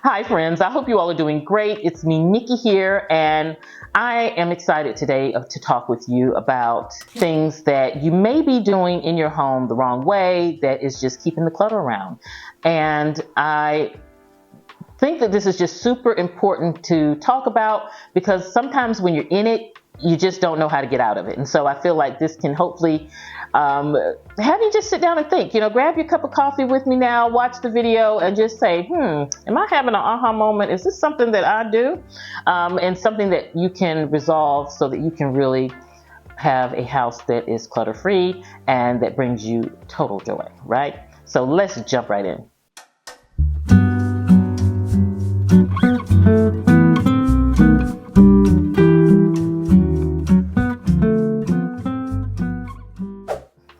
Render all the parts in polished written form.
Hi friends, I hope you all are doing great. It's me, Nikki here, and I am excited today to talk with you about things that you may be doing in your home the wrong way that is just keeping the clutter around. And I think that this is just super important to talk about because sometimes when you're in it, you just don't know how to get out of it. And so I feel like this can hopefully have you just sit down and think, grab your cup of coffee with me now, watch the video and just say, am I having an aha moment? Is this something that I do? And something that you can resolve so that you can really have a house that is clutter free and that brings you total joy, right? So let's jump right in.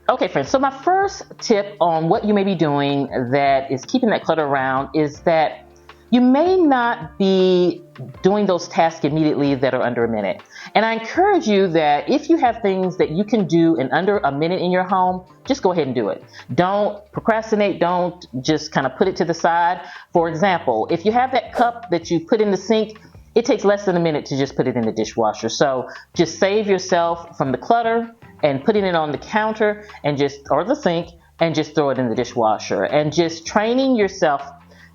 Okay friends, so my first tip on what you may be doing that is keeping that clutter around is that you may not be doing those tasks immediately that are under a minute. And I encourage you that if you have things that you can do in under a minute in your home, just go ahead and do it. Don't procrastinate, don't just kind of put it to the side. For example, if you have that cup that you put in the sink, it takes less than a minute to just put it in the dishwasher. So just save yourself from the clutter and putting it on the counter or the sink and just throw it in the dishwasher, and just training yourself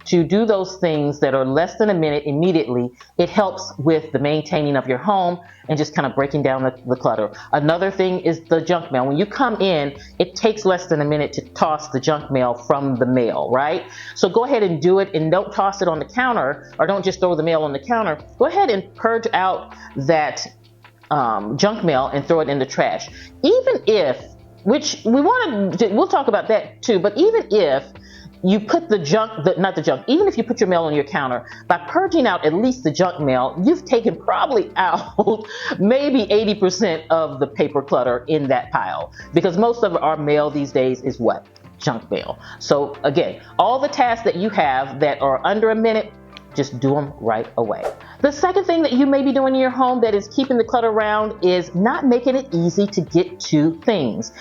to do those things that are less than a minute immediately. It helps with the maintaining of your home and just kind of breaking down the clutter. Another thing is the junk mail. When you come in, it takes less than a minute to toss the junk mail from the mail, right? So go ahead and do it, and don't toss it on the counter, or don't just throw the mail on the counter. Go ahead and purge out that junk mail and throw it in the trash. Even if, we'll talk about that too, but even if you put even if you put your mail on your counter, by purging out at least the junk mail, you've taken probably out maybe 80% of the paper clutter in that pile, because most of our mail these days is what? Junk mail. So again, all the tasks that you have that are under a minute, just do them right away. The second thing that you may be doing in your home that is keeping the clutter around is not making it easy to get to things.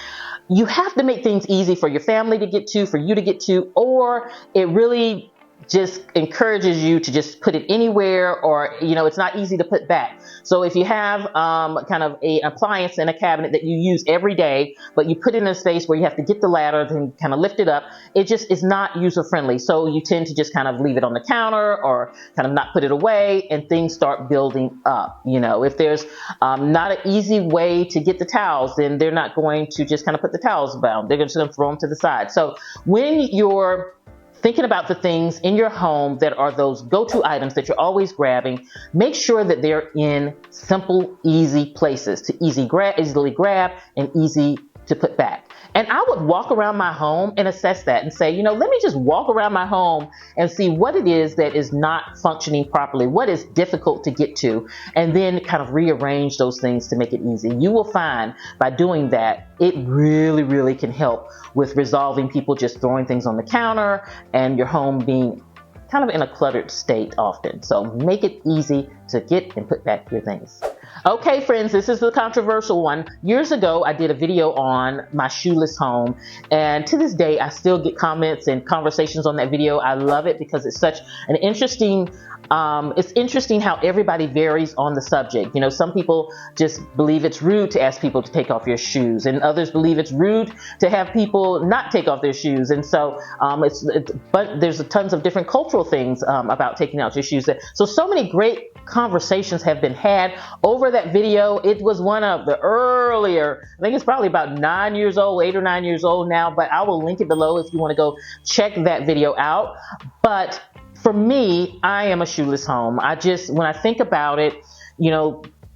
You have to make things easy for your family to get to, for you to get to, or it really just encourages you to just put it anywhere, or it's not easy to put back. So if you have kind of an appliance in a cabinet that you use every day, but you put it in a space where you have to get the ladder and kind of lift it up, it just is not user friendly. So you tend to just kind of leave it on the counter or kind of not put it away, and things start building up. If there's not an easy way to get the towels, then they're not going to just kind of put the towels down. They're just going to throw them to the side. So when you're thinking about the things in your home that are those go-to items that you're always grabbing, make sure that they're in simple, easy places to easily grab and easy to put back. And I would walk around my home and assess that and say, let me just walk around my home and see what it is that is not functioning properly, what is difficult to get to, and then kind of rearrange those things to make it easy. You will find by doing that, it really, really can help with resolving people just throwing things on the counter and your home being kind of in a cluttered state often. So make it easy to get and put back your things. Okay friends, this is the controversial one. Years ago, I did a video on my shoeless home, and to this day, I still get comments and conversations on that video. I love it because it's such an interesting, it's interesting how everybody varies on the subject. Some people just believe it's rude to ask people to take off your shoes, and others believe it's rude to have people not take off their shoes. And so, but there's tons of different cultural things about taking out your shoes. So many great conversations have been had over that video. It was one of the earlier, I think it's probably about 9 years old, 8 or 9 years old now, but I will link it below if you want to go check that video out. But for me, I am a shoeless home. When I think about it,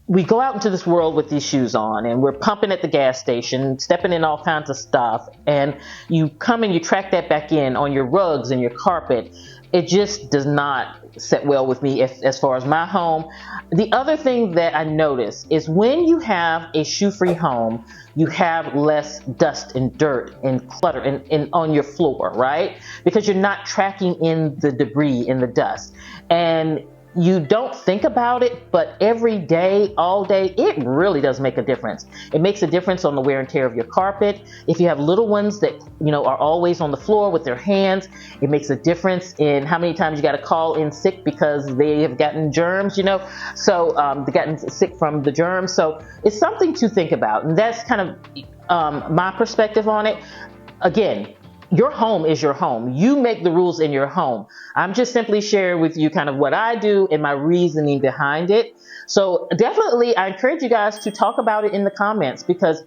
we go out into this world with these shoes on, and we're pumping at the gas station, stepping in all kinds of stuff, and you come and you track that back in on your rugs and your carpet. It just does not set well with me as far as my home. The other thing that I notice is when you have a shoe-free home, you have less dust and dirt and clutter and on your floor, right? Because you're not tracking in the debris and the dust. And you don't think about it, but every day, all day, it really does make a difference. It makes a difference on the wear and tear of your carpet. If you have little ones that, are always on the floor with their hands, it makes a difference in how many times you got to call in sick because they have gotten germs, so they've gotten sick from the germs. So it's something to think about. And that's kind of my perspective on it. Again, your home is your home. You make the rules in your home. I'm just simply sharing with you kind of what I do and my reasoning behind it. So definitely, I encourage you guys to talk about it in the comments because,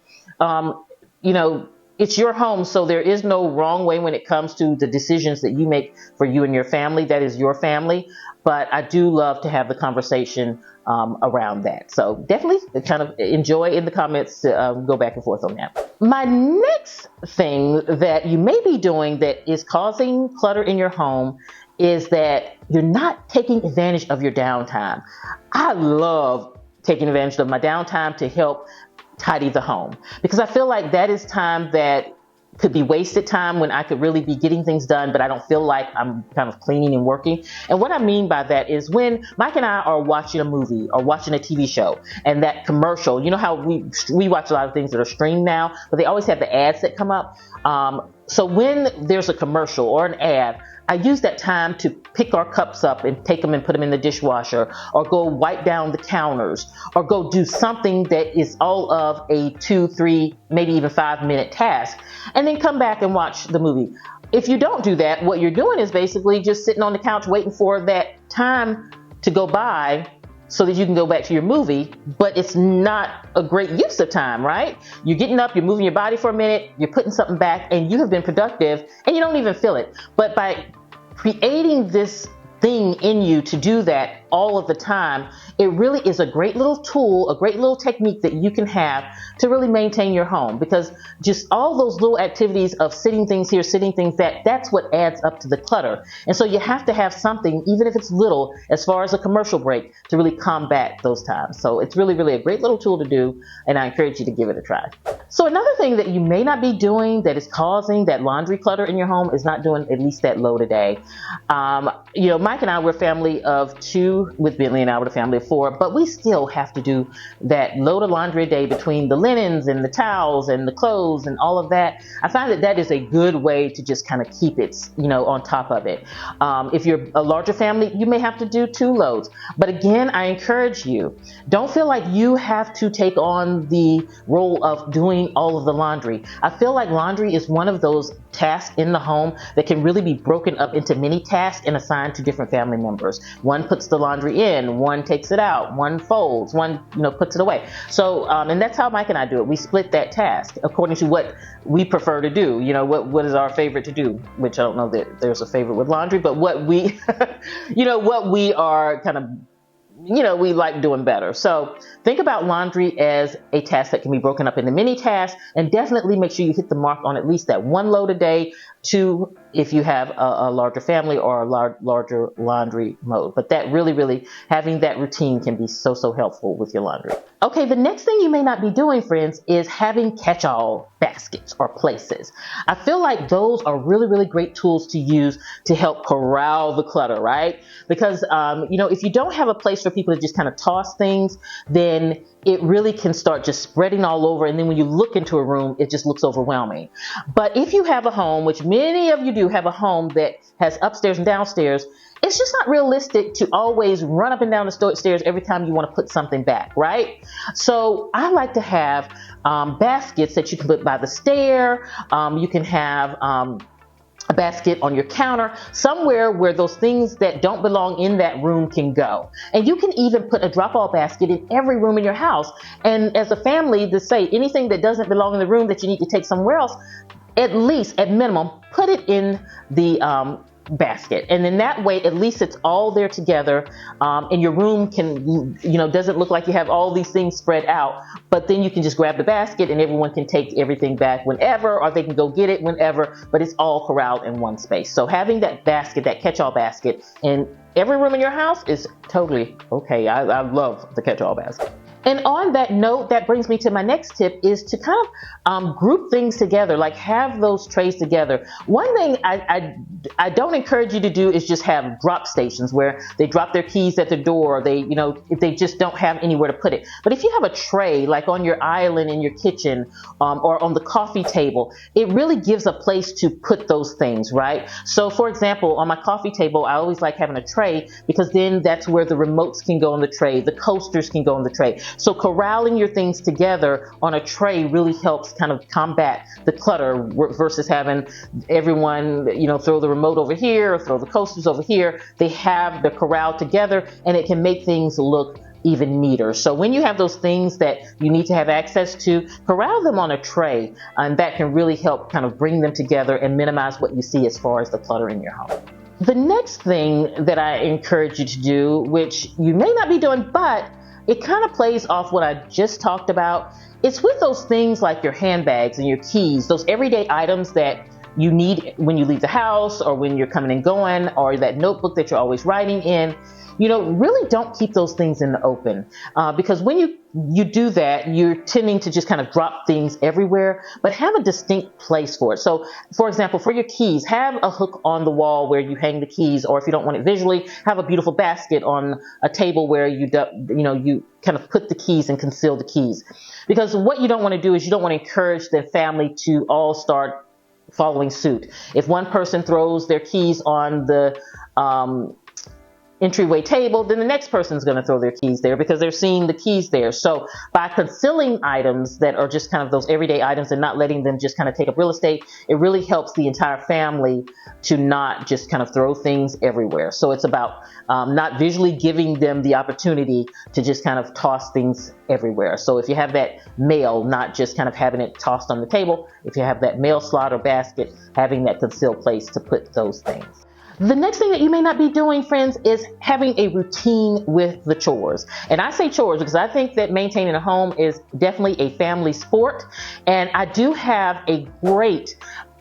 it's your home. So there is no wrong way when it comes to the decisions that you make for you and your family. That is your family. But I do love to have the conversation around that. So definitely kind of enjoy in the comments to go back and forth on that. My next thing that you may be doing that is causing clutter in your home is that you're not taking advantage of your downtime. I love taking advantage of my downtime to help tidy the home because I feel like that is time that could be wasted time when I could really be getting things done, but I don't feel like I'm kind of cleaning and working. And what I mean by that is when Mike and I are watching a movie or watching a TV show and that commercial, you know how we watch a lot of things that are streamed now, but they always have the ads that come up. So when there's a commercial or an ad, I use that time to pick our cups up and take them and put them in the dishwasher or go wipe down the counters or go do something that is all of a 2, 3, maybe even 5-minute task and then come back and watch the movie. If you don't do that, what you're doing is basically just sitting on the couch waiting for that time to go by so that you can go back to your movie, but it's not a great use of time, right? You're getting up, you're moving your body for a minute, you're putting something back, and you have been productive, and you don't even feel it. But by creating this thing in you to do that all of the time, it really is a great little tool, a great little technique that you can have to really maintain your home, because just all those little activities of sitting things here, sitting things that's what adds up to the clutter. And so you have to have something, even if it's little, as far as a commercial break, to really combat those times. So it's really, really a great little tool to do, and I encourage you to give it a try. So another thing that you may not be doing that is causing that laundry clutter in your home is not doing at least that load a day. Mike and I, we're a family of 2, with Bentley and I, we're a family of 4, but we still have to do that load of laundry a day between the linens and the towels and the clothes and all of that. I find that is a good way to just kind of keep it, on top of it. If you're a larger family, you may have to do 2 loads. But again, I encourage you, don't feel like you have to take on the role of doing all of the laundry. I feel like laundry is one of those tasks in the home that can really be broken up into many tasks and assigned to different family members. One puts the laundry in, one takes it out, one folds, one puts it away. So and that's how Mike and I do it. We split that task according to what we prefer to do. What is our favorite to do, which I don't know that there's a favorite with laundry, but what we what we are kind of we like doing better. So think about laundry as a task that can be broken up into many tasks, and definitely make sure you hit the mark on at least that 1 load a day, 2 if you have a larger family or a larger laundry mode. But that really having that routine can be so helpful with your laundry. Okay, the next thing you may not be doing, friends, is having catch-all baskets or places. I feel like those are really great tools to use to help corral the clutter, right? Because if you don't have a place for people to just kind of toss things, then it really can start just spreading all over. And then when you look into a room, it just looks overwhelming. But if you have a home, which many of you do have a home that has upstairs and downstairs, it's just not realistic to always run up and down the stairs every time you want to put something back, right? So I like to have baskets that you can put by the stair. You can have a basket on your counter, somewhere where those things that don't belong in that room can go. And you can even put a drop-off basket in every room in your house. And as a family, to say anything that doesn't belong in the room that you need to take somewhere else, at least, at minimum, put it in the basket. And in that way, at least it's all there together. And your room can, doesn't look like you have all these things spread out, but then you can just grab the basket and everyone can take everything back whenever, or they can go get it whenever, but it's all corralled in one space. So having that basket, that catch-all basket in every room in your house is totally okay. I love the catch-all basket. And on that note, that brings me to my next tip, is to kind of group things together, like have those trays together. One thing I don't encourage you to do is just have drop stations where they drop their keys at the door, or if they just don't have anywhere to put it. But if you have a tray, like on your island in your kitchen, or on the coffee table, it really gives a place to put those things, right? So for example, on my coffee table, I always like having a tray, because then that's where the remotes can go on the tray, the coasters can go on the tray. So corralling your things together on a tray really helps kind of combat the clutter versus having everyone, throw the remote over here or throw the coasters over here. They're corralled together, and it can make things look even neater. So when you have those things that you need to have access to, corral them on a tray, and that can really help kind of bring them together and minimize what you see as far as the clutter in your home. The next thing that I encourage you to do, which you may not be doing, but it kind of plays off what I just talked about, it's with those things like your handbags and your keys, those everyday items that you need when you leave the house or when you're coming and going, or that notebook that you're always writing in. Really don't keep those things in the open, because when you do that, you're tending to just kind of drop things everywhere, but have a distinct place for it. So for example, for your keys, have a hook on the wall where you hang the keys, or if you don't want it visually, have a beautiful basket on a table where you kind of put the keys and conceal the keys. Because what you don't want to do is you don't want to encourage the family to all start following suit. If one person throws their keys on the entryway table, then the next person's going to throw their keys there because they're seeing the keys there. So by concealing items that are just kind of those everyday items and not letting them just kind of take up real estate, it really helps the entire family to not just kind of throw things everywhere. So it's about not visually giving them the opportunity to just kind of toss things everywhere. So if you have that mail, not just kind of having it tossed on the table, if you have that mail slot or basket, having that concealed place to put those things. The next thing that you may not be doing, friends, is having a routine with the chores. And I say chores because I think that maintaining a home is definitely a family sport. And I do have a great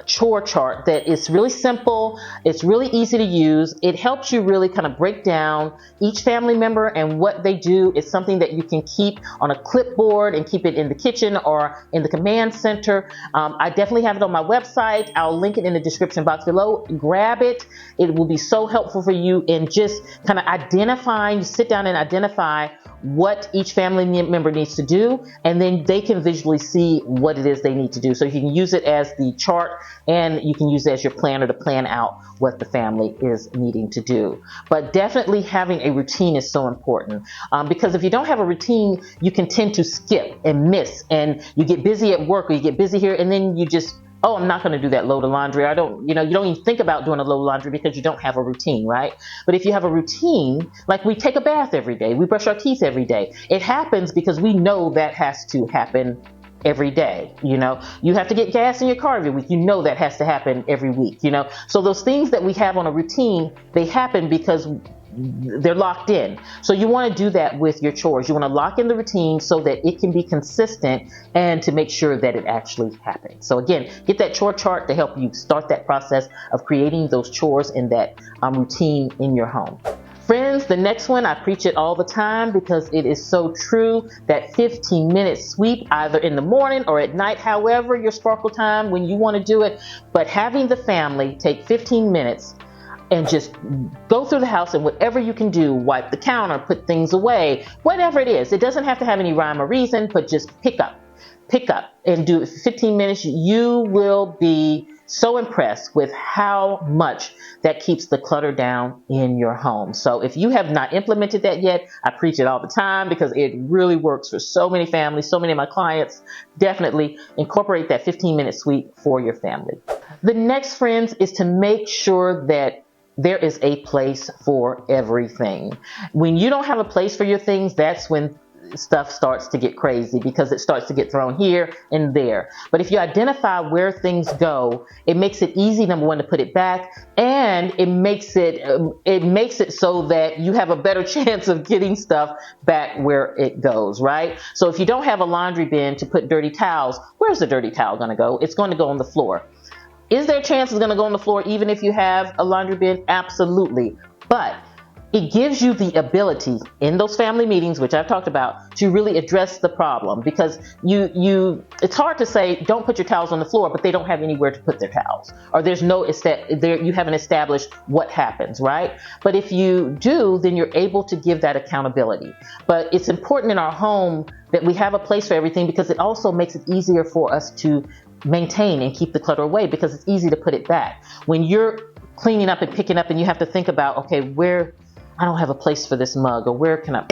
chore chart that is really simple. It's really easy to use. It helps you really kind of break down each family member and what they do. It's something that you can keep on a clipboard and keep it in the kitchen or in the command center. I definitely have it on my website. I'll link it in the description box below. Grab it. It will be so helpful for you in just kind of identifying, sit down and identify what each family member needs to do, and then they can visually see what it is they need to do. So you can use it as the chart, and you can use it as your planner to plan out what the family is needing to do. But definitely having a routine is so important, because if you don't have a routine, you can tend to skip and miss, and you get busy at work or you get busy here, and then you just, oh, I'm not going to do that load of laundry. You don't even think about doing a load of laundry because you don't have a routine, right? But if you have a routine, like we take a bath every day, we brush our teeth every day, it happens because we know that has to happen every day. You have to get gas in your car every week. That has to happen every week, So those things that we have on a routine, they happen because they're locked in. So you want to do that with your chores. You want to lock in the routine so that it can be consistent and to make sure that it actually happens. So again, get that chore chart to help you start that process of creating those chores and that routine in your home. Friends, the next one, I preach it all the time because it is so true, that 15-minute sweep either in the morning or at night, however your sparkle time when you want to do it, but having the family take 15 minutes and just go through the house and whatever you can do, wipe the counter, put things away, whatever it is. It doesn't have to have any rhyme or reason, but just pick up and do it for 15 minutes. You will be so impressed with how much that keeps the clutter down in your home. So if you have not implemented that yet, I preach it all the time because it really works for so many families, so many of my clients. Definitely incorporate that 15-minute sweep for your family. The next, friends, is to make sure that there is a place for everything. When you don't have a place for your things, that's when stuff starts to get crazy because it starts to get thrown here and there. But if you identify where things go, it makes it easy, number one, to put it back, and it makes it so that you have a better chance of getting stuff back where it goes, right? So if you don't have a laundry bin to put dirty towels, where's the dirty towel going to go? It's going to go on the floor. Is there a chance it's going to go on the floor even if you have a laundry bin? Absolutely. But it gives you the ability in those family meetings, which I've talked about, to really address the problem, because it's hard to say don't put your towels on the floor, but they don't have anywhere to put their towels, or you haven't established what happens, right? But if you do, then you're able to give that accountability. But it's important in our home that we have a place for everything, because it also makes it easier for us to maintain and keep the clutter away, because it's easy to put it back. When you're cleaning up and picking up and you have to think about, okay, where I don't have a place for this mug, or where can I,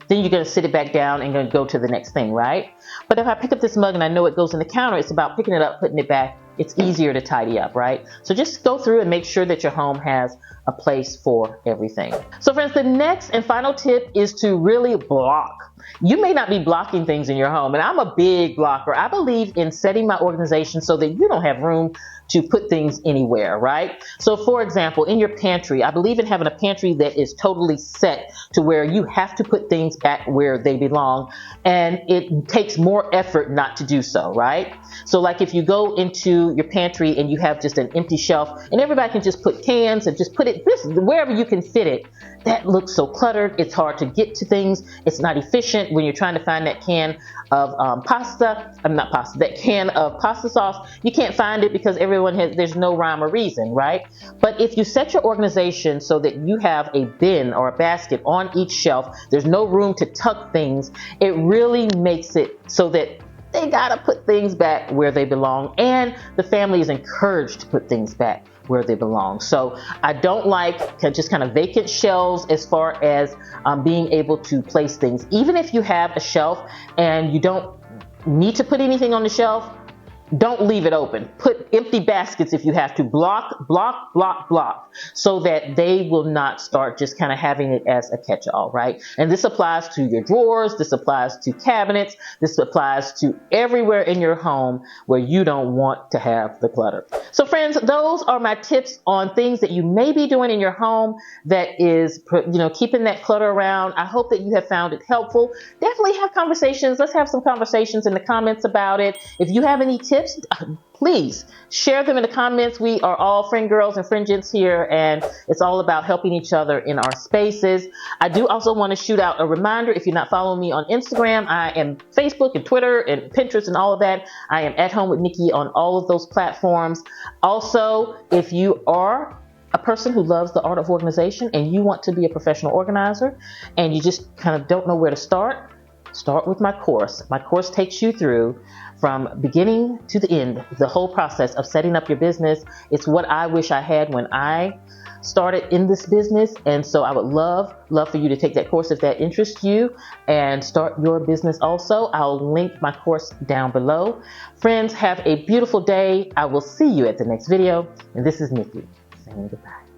then you're going to sit it back down and going to go to the next thing, right? But if I pick up this mug and I know it goes in the counter, it's about picking it up, putting it back. It's easier to tidy up, right? So just go through and make sure that your home has a place for everything. So friends, the next and final tip is to really block. You may not be blocking things in your home, and I'm a big blocker. I believe in setting my organization so that you don't have room to put things anywhere, right? So for example, in your pantry, I believe in having a pantry that is totally set to where you have to put things back where they belong, and it takes more effort not to do so, right? So like if you go into your pantry and you have just an empty shelf and everybody can just put cans and just put it wherever you can fit it, that looks so cluttered. It's hard to get to things. It's not efficient when you're trying to find that can of that can of pasta sauce. You can't find it because there's no rhyme or reason, right? But if you set your organization so that you have a bin or a basket on each shelf, there's no room to tuck things, it really makes it so that they gotta put things back where they belong, and the family is encouraged to put things back where they belong. So I don't like just kind of vacant shelves as far as being able to place things. Even if you have a shelf and you don't need to put anything on the shelf, don't leave it open. Put empty baskets if you have to. Block, so that they will not start just kind of having it as a catch-all, right? And this applies to your drawers, this applies to cabinets, this applies to everywhere in your home where you don't want to have the clutter. So friends, those are my tips on things that you may be doing in your home that is, keeping that clutter around. I hope that you have found it helpful. Definitely have conversations. Let's have some conversations in the comments about it. If you have any tips, please share them in the comments. We are all friend girls and friend gents here, and it's all about helping each other in our spaces. I do also want to shoot out a reminder. If you're not following me on Instagram, I am Facebook and Twitter and Pinterest and all of that. I am At Home with Nikki on all of those platforms. Also, if you are a person who loves the art of organization and you want to be a professional organizer and you just kind of don't know where to start with my course. My course takes you through from beginning to the end, the whole process of setting up your business. It's what I wish I had when I started in this business. And so I would love for you to take that course if that interests you and start your business also. I'll link my course down below. Friends, have a beautiful day. I will see you at the next video. And this is Nikki saying goodbye.